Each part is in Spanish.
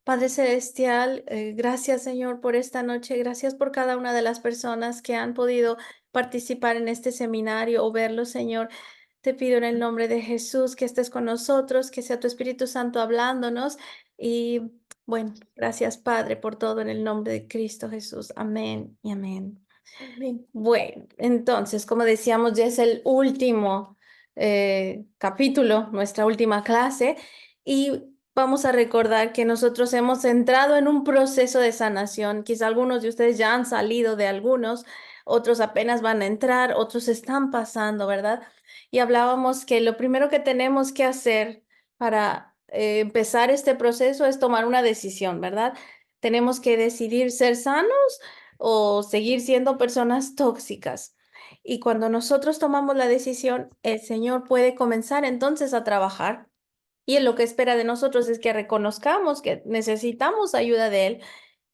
Padre Celestial, gracias Señor por esta noche, gracias por cada una de las personas que han podido participar en este seminario o verlo, Señor. Te pido en el nombre de Jesús que estés con nosotros, que sea tu Espíritu Santo hablándonos y bueno, gracias Padre por todo en el nombre de Cristo Jesús. Amén y amén. Amén. Bueno, entonces, como decíamos, ya es el último capítulo, nuestra última clase, y vamos a recordar que nosotros hemos entrado en un proceso de sanación. Quizá algunos de ustedes ya han salido de algunos, otros apenas van a entrar, otros están pasando, ¿verdad? Y hablábamos que lo primero que tenemos que hacer para empezar este proceso es tomar una decisión, ¿verdad? Tenemos que decidir ser sanos o seguir siendo personas tóxicas. Y cuando nosotros tomamos la decisión, el Señor puede comenzar entonces a trabajar. Y Él lo que espera de nosotros es que reconozcamos que necesitamos ayuda de Él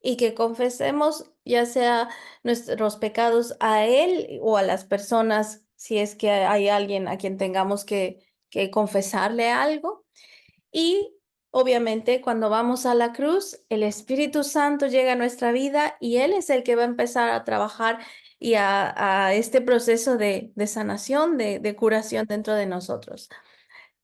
y que confesemos ya sea nuestros pecados a Él o a las personas, si es que hay alguien a quien tengamos que confesarle algo. Y obviamente cuando vamos a la cruz, el Espíritu Santo llega a nuestra vida y Él es el que va a empezar a trabajar y a este proceso de sanación, de curación dentro de nosotros.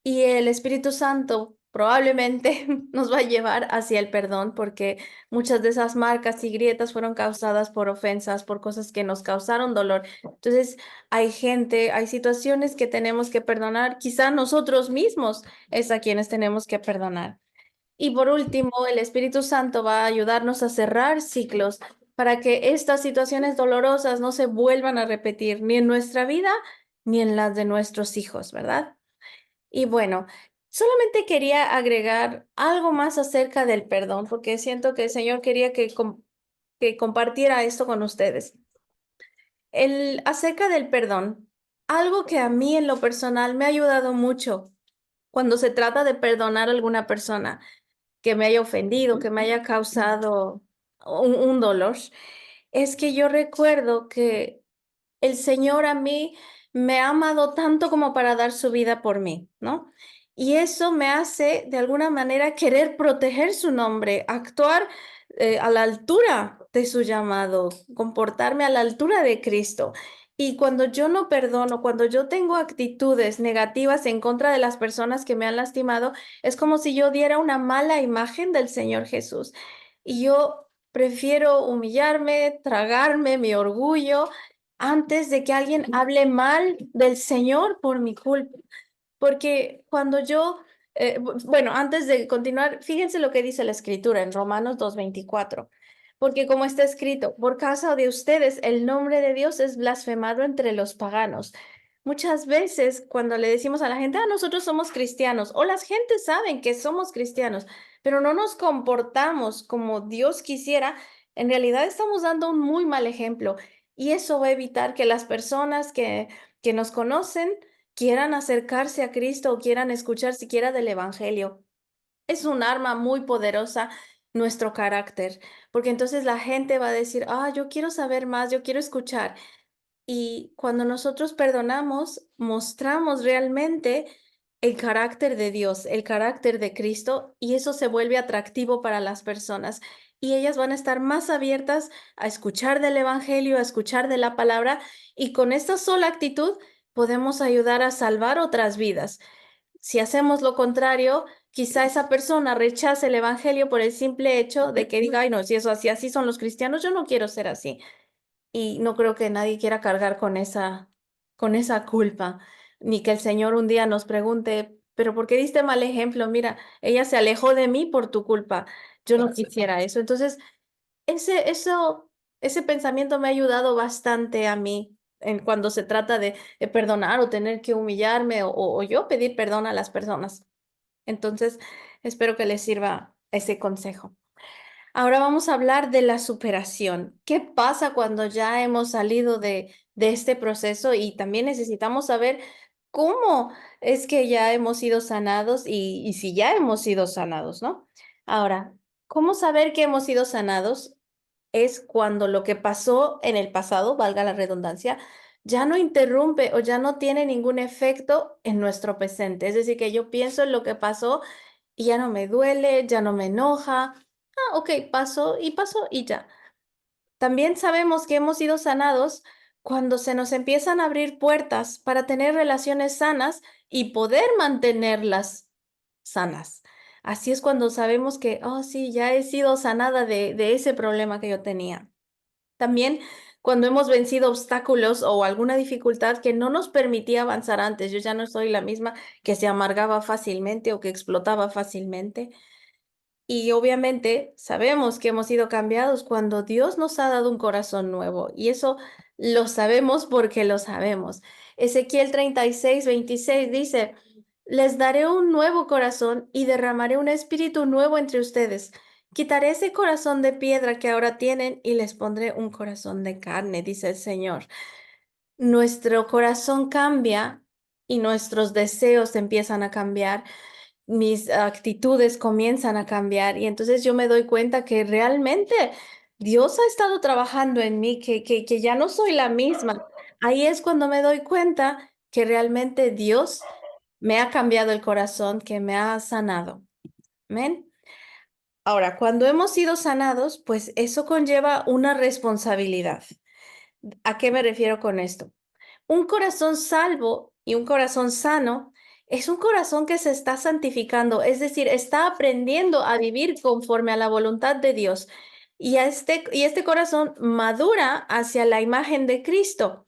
Y el Espíritu Santo probablemente nos va a llevar hacia el perdón porque muchas de esas marcas y grietas fueron causadas por ofensas, por cosas que nos causaron dolor. Entonces, hay gente, hay situaciones que tenemos que perdonar, quizá nosotros mismos es a quienes tenemos que perdonar. Y por último, el Espíritu Santo va a ayudarnos a cerrar ciclos para que estas situaciones dolorosas no se vuelvan a repetir ni en nuestra vida ni en las de nuestros hijos, ¿verdad? Y bueno, solamente quería agregar algo más acerca del perdón, porque siento que el Señor quería que compartiera esto con ustedes. Acerca del perdón, algo que a mí en lo personal me ha ayudado mucho cuando se trata de perdonar a alguna persona que me haya ofendido, que me haya causado un dolor, es que yo recuerdo que el Señor a mí me ha amado tanto como para dar su vida por mí, ¿no? Y eso me hace de alguna manera querer proteger su nombre, actuar a la altura de su llamado, comportarme a la altura de Cristo. Y cuando yo no perdono, cuando yo tengo actitudes negativas en contra de las personas que me han lastimado, es como si yo diera una mala imagen del Señor Jesús. Y yo prefiero humillarme, tragarme mi orgullo antes de que alguien hable mal del Señor por mi culpa. Porque cuando yo, bueno, antes de continuar, fíjense lo que dice la Escritura en Romanos 2:24. Porque como está escrito, por causa de ustedes el nombre de Dios es blasfemado entre los paganos. Muchas veces cuando le decimos a la gente, ah, nosotros somos cristianos, o las gentes saben que somos cristianos, pero no nos comportamos como Dios quisiera, en realidad estamos dando un muy mal ejemplo. Y eso va a evitar que las personas que nos conocen quieran acercarse a Cristo o quieran escuchar siquiera del Evangelio. Es un arma muy poderosa nuestro carácter, porque entonces la gente va a decir, ah, yo quiero saber más, yo quiero escuchar. Y cuando nosotros perdonamos, mostramos realmente el carácter de Dios, el carácter de Cristo, y eso se vuelve atractivo para las personas. Y ellas van a estar más abiertas a escuchar del Evangelio, a escuchar de la palabra, y con esta sola actitud podemos ayudar a salvar otras vidas. Si hacemos lo contrario, quizá esa persona rechace el Evangelio por el simple hecho de que diga, ay, no, si eso así son los cristianos, yo no quiero ser así. Y no creo que nadie quiera cargar con esa culpa, ni que el Señor un día nos pregunte, pero ¿por qué diste mal ejemplo? Mira, ella se alejó de mí por tu culpa. Yo no quisiera eso. Entonces, ese pensamiento me ha ayudado bastante a mí en cuando se trata de perdonar o tener que humillarme o yo pedir perdón a las personas. Entonces, espero que les sirva ese consejo. Ahora vamos a hablar de la superación. ¿Qué pasa cuando ya hemos salido de este proceso y también necesitamos saber cómo es que ya hemos sido sanados y si ya hemos sido sanados, ¿no? Ahora, ¿cómo saber que hemos sido sanados? Es cuando lo que pasó en el pasado, valga la redundancia, ya no interrumpe o ya no tiene ningún efecto en nuestro presente. Es decir, que yo pienso en lo que pasó y ya no me duele, ya no me enoja, Ok, pasó y ya. También sabemos que hemos sido sanados cuando se nos empiezan a abrir puertas para tener relaciones sanas y poder mantenerlas sanas. Así es cuando sabemos que, oh, sí, ya he sido sanada de ese problema que yo tenía. También cuando hemos vencido obstáculos o alguna dificultad que no nos permitía avanzar antes. Yo ya no soy la misma que se amargaba fácilmente o que explotaba fácilmente. Y obviamente sabemos que hemos sido cambiados cuando Dios nos ha dado un corazón nuevo y eso lo sabemos porque lo sabemos. Ezequiel 36:26 dice, les daré un nuevo corazón y derramaré un espíritu nuevo entre ustedes. Quitaré ese corazón de piedra que ahora tienen y les pondré un corazón de carne, dice el Señor. Nuestro corazón cambia y nuestros deseos empiezan a cambiar, mis actitudes comienzan a cambiar y entonces yo me doy cuenta que realmente Dios ha estado trabajando en mí, que ya no soy la misma. Ahí es cuando me doy cuenta que realmente Dios me ha cambiado el corazón, que me ha sanado. Amén. Ahora, cuando hemos sido sanados, pues eso conlleva una responsabilidad. ¿A qué me refiero con esto? Un corazón salvo y un corazón sano es un corazón que se está santificando, es decir, está aprendiendo a vivir conforme a la voluntad de Dios. Y este corazón madura hacia la imagen de Cristo,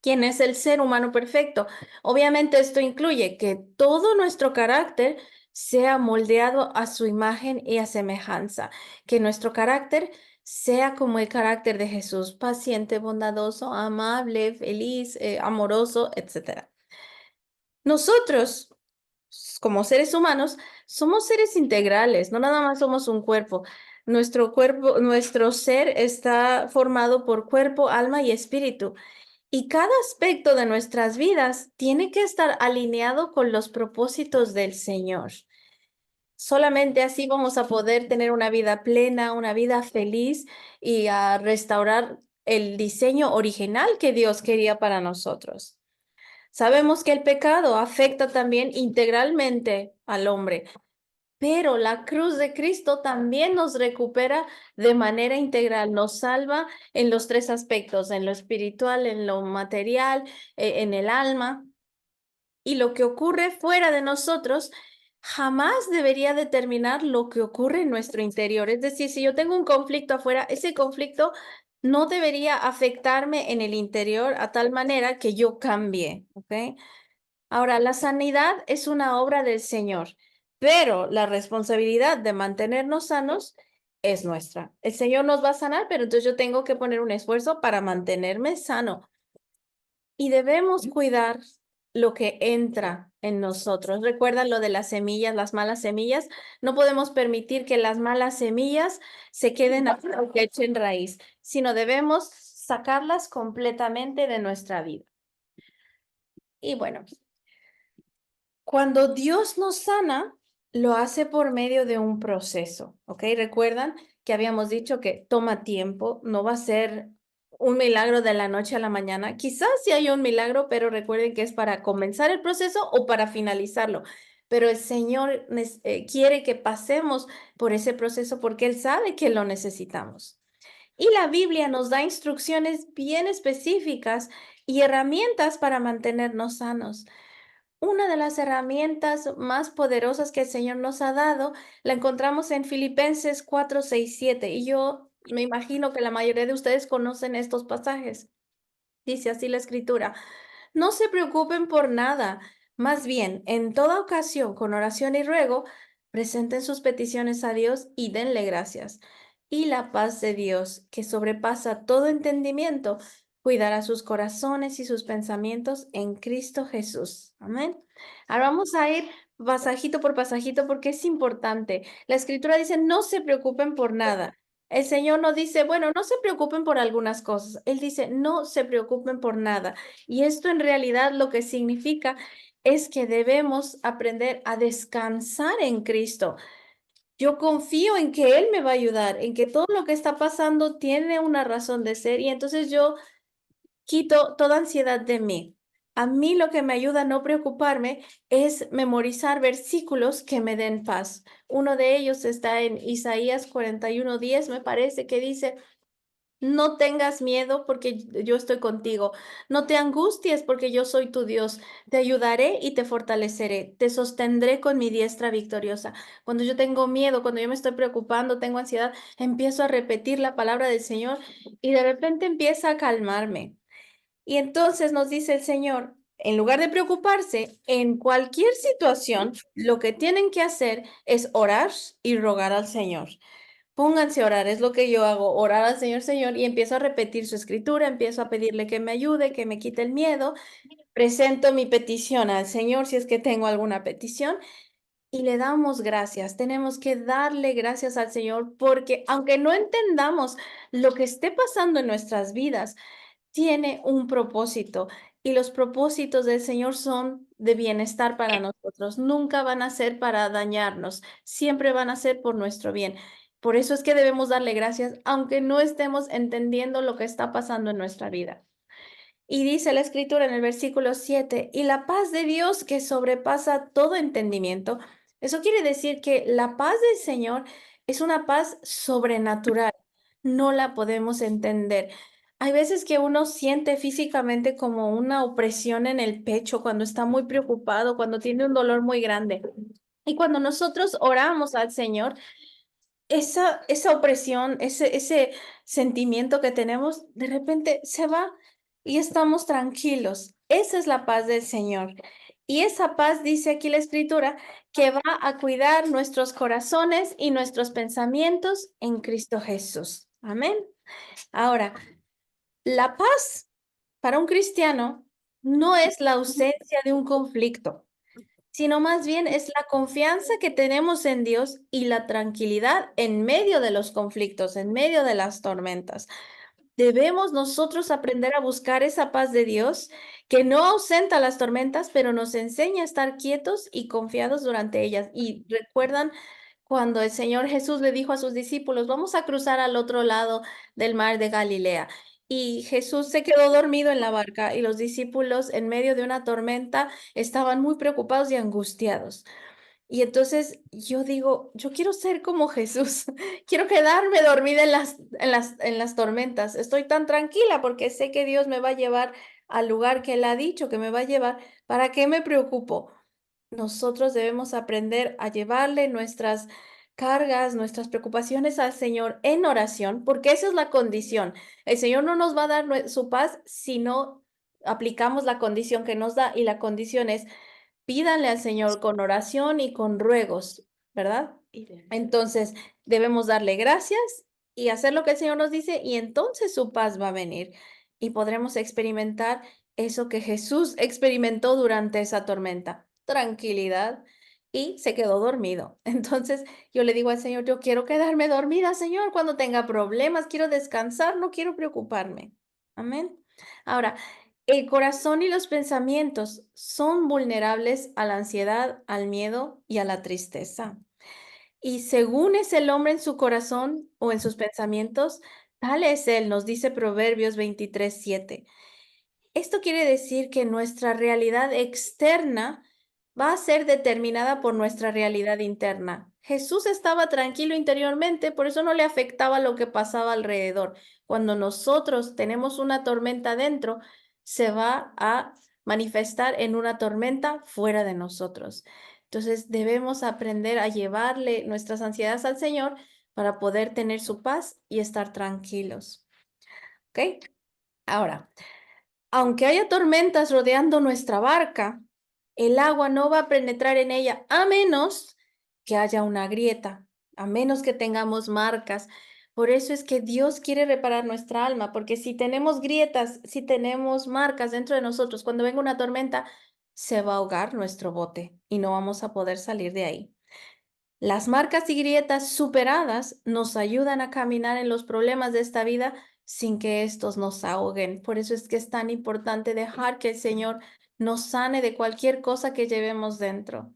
quien es el ser humano perfecto. Obviamente esto incluye que todo nuestro carácter sea moldeado a su imagen y a semejanza, que nuestro carácter sea como el carácter de Jesús, paciente, bondadoso, amable, feliz, amoroso, etcétera. Nosotros, como seres humanos, somos seres integrales, no nada más somos un cuerpo. Nuestro cuerpo, nuestro ser está formado por cuerpo, alma y espíritu. Y cada aspecto de nuestras vidas tiene que estar alineado con los propósitos del Señor. Solamente así vamos a poder tener una vida plena, una vida feliz y a restaurar el diseño original que Dios quería para nosotros. Sabemos que el pecado afecta también integralmente al hombre, pero la cruz de Cristo también nos recupera de manera integral, nos salva en los tres aspectos, en lo espiritual, en lo material, en el alma. Y lo que ocurre fuera de nosotros jamás debería determinar lo que ocurre en nuestro interior. Es decir, si yo tengo un conflicto afuera, ese conflicto no debería afectarme en el interior a tal manera que yo cambie, ¿ok? Ahora, la sanidad es una obra del Señor, pero la responsabilidad de mantenernos sanos es nuestra. El Señor nos va a sanar, pero entonces yo tengo que poner un esfuerzo para mantenerme sano. Y debemos cuidar lo que entra en nosotros. ¿Recuerdan lo de las semillas, las malas semillas? No podemos permitir que las malas semillas se queden afuera o que echen raíz, sino debemos sacarlas completamente de nuestra vida. Y bueno, cuando Dios nos sana, lo hace por medio de un proceso, ¿ok? Recuerdan que habíamos dicho que toma tiempo, no va a ser un milagro de la noche a la mañana. Quizás sí hay un milagro, pero recuerden que es para comenzar el proceso o para finalizarlo. Pero el Señor quiere que pasemos por ese proceso porque Él sabe que lo necesitamos. Y la Biblia nos da instrucciones bien específicas y herramientas para mantenernos sanos. Una de las herramientas más poderosas que el Señor nos ha dado la encontramos en Filipenses 4, 6, 7. Y yo me imagino que la mayoría de ustedes conocen estos pasajes. Dice así la escritura: no se preocupen por nada, más bien, en toda ocasión, con oración y ruego, presenten sus peticiones a Dios y denle gracias. Y la paz de Dios, que sobrepasa todo entendimiento, cuidará sus corazones y sus pensamientos en Cristo Jesús. Amén. Ahora vamos a ir pasajito por pasajito porque es importante. La escritura dice, no se preocupen por nada. El Señor no dice, bueno, no se preocupen por algunas cosas. Él dice, no se preocupen por nada. Y esto en realidad lo que significa es que debemos aprender a descansar en Cristo. Yo confío en que Él me va a ayudar, en que todo lo que está pasando tiene una razón de ser y entonces yo quito toda ansiedad de mí. a mí lo que me ayuda a no preocuparme es memorizar versículos que me den paz. Uno de ellos está en Isaías 41:10, me parece, que dice: no tengas miedo porque yo estoy contigo. No te angusties porque yo soy tu Dios. Te ayudaré y te fortaleceré. Te sostendré con mi diestra victoriosa. Cuando yo tengo miedo, cuando yo me estoy preocupando, tengo ansiedad, empiezo a repetir la palabra del Señor y de repente empieza a calmarme. Y entonces nos dice el Señor, en lugar de preocuparse, en cualquier situación, lo que tienen que hacer es orar y rogar al Señor. Pónganse a orar, es lo que yo hago, orar al Señor, Señor, y empiezo a repetir su escritura, empiezo a pedirle que me ayude, que me quite el miedo, presento mi petición al Señor si es que tengo alguna petición y le damos gracias. Tenemos que darle gracias al Señor porque aunque no entendamos lo que esté pasando en nuestras vidas, tiene un propósito y los propósitos del Señor son de bienestar para nosotros. Nunca van a ser para dañarnos, siempre van a ser por nuestro bien. Por eso es que debemos darle gracias, aunque no estemos entendiendo lo que está pasando en nuestra vida. Y dice la escritura en el versículo 7, y la paz de Dios que sobrepasa todo entendimiento. Eso quiere decir que la paz del Señor es una paz sobrenatural. No la podemos entender. Hay veces que uno siente físicamente como una opresión en el pecho cuando está muy preocupado, cuando tiene un dolor muy grande. Y cuando nosotros oramos al Señor, esa opresión, ese sentimiento que tenemos, de repente se va y estamos tranquilos. Esa es la paz del Señor. Y esa paz, dice aquí la Escritura, que va a cuidar nuestros corazones y nuestros pensamientos en Cristo Jesús. Amén. Ahora, la paz para un cristiano no es la ausencia de un conflicto, sino más bien es la confianza que tenemos en Dios y la tranquilidad en medio de los conflictos, en medio de las tormentas. Debemos nosotros aprender a buscar esa paz de Dios que no ausenta las tormentas, pero nos enseña a estar quietos y confiados durante ellas. Y recuerdan cuando el Señor Jesús le dijo a sus discípulos, vamos a cruzar al otro lado del mar de Galilea. Y Jesús se quedó dormido en la barca y los discípulos en medio de una tormenta estaban muy preocupados y angustiados. Y entonces yo digo, yo quiero ser como Jesús, quiero quedarme dormida en las tormentas. Estoy tan tranquila porque sé que Dios me va a llevar al lugar que Él ha dicho que me va a llevar. ¿Para qué me preocupo? Nosotros debemos aprender a llevarle nuestras cargas, nuestras preocupaciones al Señor en oración, porque esa es la condición. El Señor no nos va a dar su paz si no aplicamos la condición que nos da y la condición es pídanle al Señor con oración y con ruegos, ¿verdad? Entonces, debemos darle gracias y hacer lo que el Señor nos dice y entonces su paz va a venir y podremos experimentar eso que Jesús experimentó durante esa tormenta, tranquilidad y se quedó dormido. Entonces, yo le digo al Señor, yo quiero quedarme dormida, Señor, cuando tenga problemas, quiero descansar, no quiero preocuparme. Amén. Ahora, el corazón y los pensamientos son vulnerables a la ansiedad, al miedo y a la tristeza. Y según es el hombre en su corazón o en sus pensamientos, tal es él, nos dice Proverbios 23:7. Esto quiere decir que nuestra realidad externa va a ser determinada por nuestra realidad interna. Jesús estaba tranquilo interiormente, por eso no le afectaba lo que pasaba alrededor. Cuando nosotros tenemos una tormenta dentro, se va a manifestar en una tormenta fuera de nosotros. Entonces debemos aprender a llevarle nuestras ansiedades al Señor para poder tener su paz y estar tranquilos. ¿Ok? Ahora, aunque haya tormentas rodeando nuestra barca, el agua no va a penetrar en ella a menos que haya una grieta, a menos que tengamos marcas. Por eso es que Dios quiere reparar nuestra alma, porque si tenemos grietas, si tenemos marcas dentro de nosotros, cuando venga una tormenta, se va a ahogar nuestro bote y no vamos a poder salir de ahí. Las marcas y grietas superadas nos ayudan a caminar en los problemas de esta vida sin que estos nos ahoguen. Por eso es que es tan importante dejar que el Señor nos sane de cualquier cosa que llevemos dentro.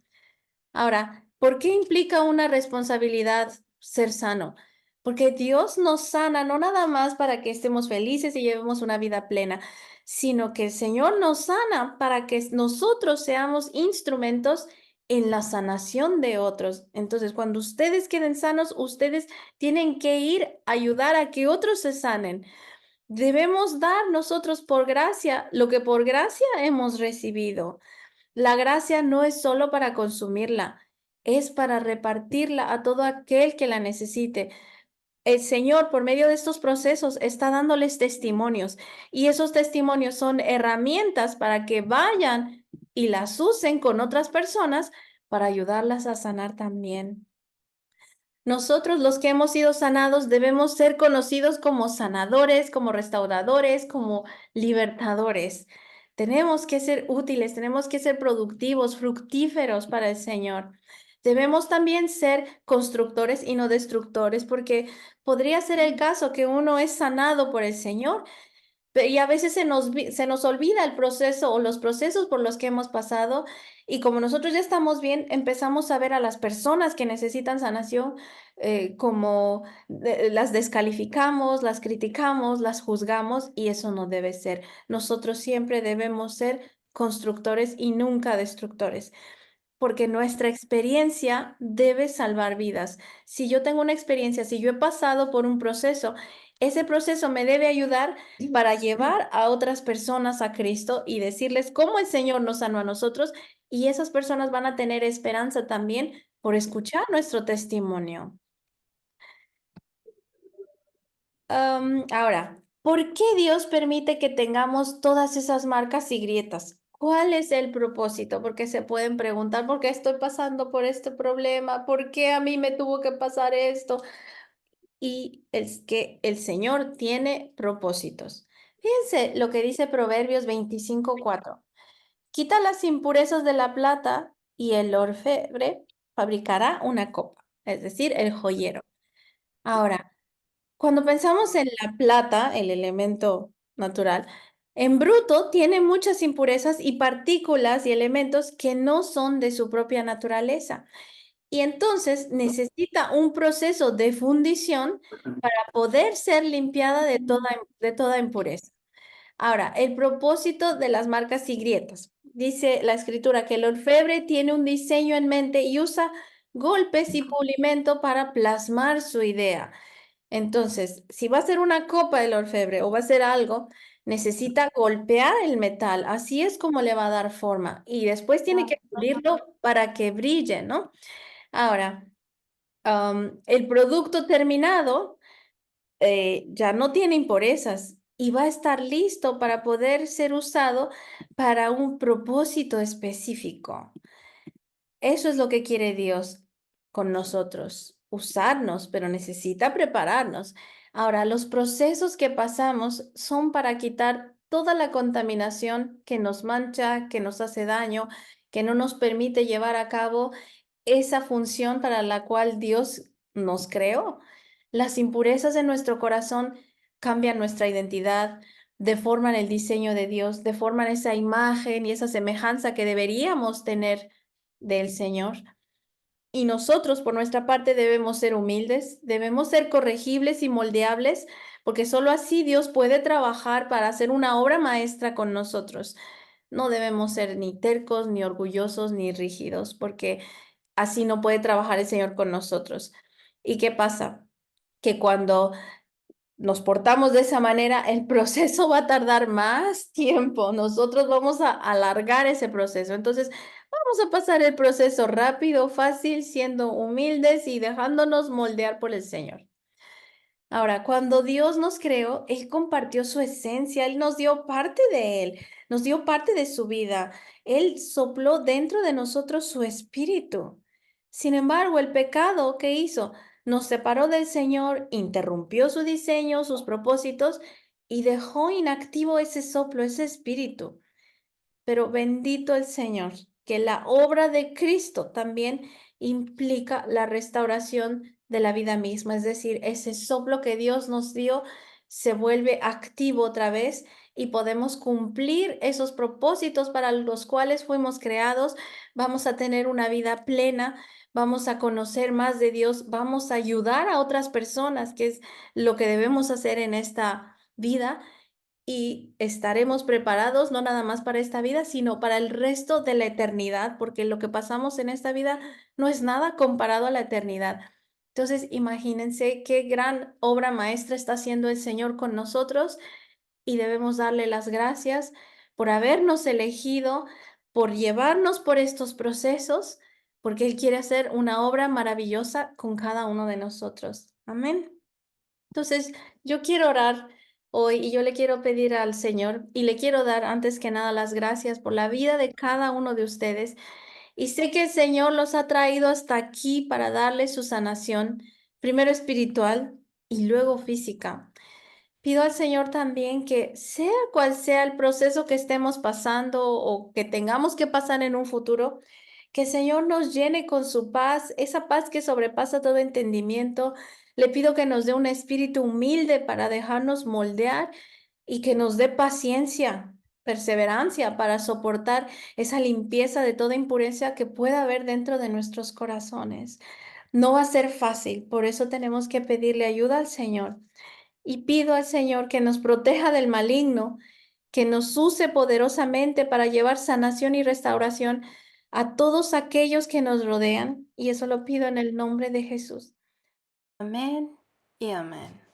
Ahora, ¿por qué implica una responsabilidad ser sano? Porque Dios nos sana no nada más para que estemos felices y llevemos una vida plena, sino que el Señor nos sana para que nosotros seamos instrumentos en la sanación de otros. Entonces, cuando ustedes queden sanos, ustedes tienen que ir a ayudar a que otros se sanen. Debemos dar nosotros por gracia lo que por gracia hemos recibido. La gracia no es solo para consumirla, es para repartirla a todo aquel que la necesite. El Señor, por medio de estos procesos, está dándoles testimonios y esos testimonios son herramientas para que vayan y las usen con otras personas para ayudarlas a sanar también. Nosotros, los que hemos sido sanados, debemos ser conocidos como sanadores, como restauradores, como libertadores. Tenemos que ser útiles, tenemos que ser productivos, fructíferos para el Señor. Debemos también ser constructores y no destructores, porque podría ser el caso que uno es sanado por el Señor, y a veces se nos olvida el proceso o los procesos por los que hemos pasado, y como nosotros ya estamos bien, empezamos a ver a las personas que necesitan sanación como las descalificamos, las criticamos, las juzgamos, y eso no debe ser. Nosotros siempre debemos ser constructores y nunca destructores, porque nuestra experiencia debe salvar vidas. Si yo tengo una experiencia, si yo he pasado por un proceso, ese proceso me debe ayudar para llevar a otras personas a Cristo y decirles cómo el Señor nos sanó a nosotros, y esas personas van a tener esperanza también por escuchar nuestro testimonio. Ahora, ¿por qué Dios permite que tengamos todas esas marcas y grietas? ¿Cuál es el propósito? Porque se pueden preguntar, ¿por qué estoy pasando por este problema? ¿Por qué a mí me tuvo que pasar esto? Y es que el Señor tiene propósitos. Fíjense lo que dice Proverbios 25:4. Quita las impurezas de la plata y el orfebre fabricará una copa, es decir, el joyero. Ahora, cuando pensamos en la plata, el elemento natural, en bruto tiene muchas impurezas y partículas y elementos que no son de su propia naturaleza. Y entonces necesita un proceso de fundición para poder ser limpiada de toda impureza. Ahora, el propósito de las marcas y grietas. Dice la escritura que el orfebre tiene un diseño en mente y usa golpes y pulimento para plasmar su idea. Entonces, si va a ser una copa del orfebre o va a ser algo, necesita golpear el metal. Así es como le va a dar forma. Y después tiene que pulirlo para que brille, ¿no? Ahora, el producto terminado ya no tiene impurezas y va a estar listo para poder ser usado para un propósito específico. Eso es lo que quiere Dios con nosotros, usarnos, pero necesita prepararnos. Ahora, los procesos que pasamos son para quitar toda la contaminación que nos mancha, que nos hace daño, que no nos permite llevar a cabo esa función para la cual Dios nos creó. Las impurezas de nuestro corazón cambian nuestra identidad, deforman el diseño de Dios, deforman esa imagen y esa semejanza que deberíamos tener del Señor. Y nosotros, por nuestra parte, debemos ser humildes, debemos ser corregibles y moldeables, porque solo así Dios puede trabajar para hacer una obra maestra con nosotros. No debemos ser ni tercos, ni orgullosos, ni rígidos, porque así no puede trabajar el Señor con nosotros. ¿Y qué pasa? Que cuando nos portamos de esa manera, el proceso va a tardar más tiempo. Nosotros vamos a alargar ese proceso. Entonces, vamos a pasar el proceso rápido, fácil, siendo humildes y dejándonos moldear por el Señor. Ahora, cuando Dios nos creó, Él compartió su esencia, Él nos dio parte de Él, nos dio parte de su vida. Él sopló dentro de nosotros su espíritu. Sin embargo, el pecado que hizo nos separó del Señor, interrumpió su diseño, sus propósitos y dejó inactivo ese soplo, ese espíritu. Pero bendito el Señor, que la obra de Cristo también implica la restauración de la vida misma, es decir, ese soplo que Dios nos dio se vuelve activo otra vez y podemos cumplir esos propósitos para los cuales fuimos creados. Vamos a tener una vida plena, vamos a conocer más de Dios, vamos a ayudar a otras personas, que es lo que debemos hacer en esta vida, y estaremos preparados no nada más para esta vida, sino para el resto de la eternidad, porque lo que pasamos en esta vida no es nada comparado a la eternidad. Entonces, imagínense qué gran obra maestra está haciendo el Señor con nosotros y debemos darle las gracias por habernos elegido, por llevarnos por estos procesos, porque Él quiere hacer una obra maravillosa con cada uno de nosotros. Amén. Entonces, yo quiero orar hoy y yo le quiero pedir al Señor y le quiero dar antes que nada las gracias por la vida de cada uno de ustedes. Y sé que el Señor los ha traído hasta aquí para darles su sanación, primero espiritual y luego física. Pido al Señor también que sea cual sea el proceso que estemos pasando o que tengamos que pasar en un futuro, que el Señor nos llene con su paz, esa paz que sobrepasa todo entendimiento. Le pido que nos dé un espíritu humilde para dejarnos moldear y que nos dé paciencia, perseverancia para soportar esa limpieza de toda impureza que pueda haber dentro de nuestros corazones. No va a ser fácil, por eso tenemos que pedirle ayuda al Señor. Y pido al Señor que nos proteja del maligno, que nos use poderosamente para llevar sanación y restauración a todos aquellos que nos rodean. Y eso lo pido en el nombre de Jesús. Amén y amén.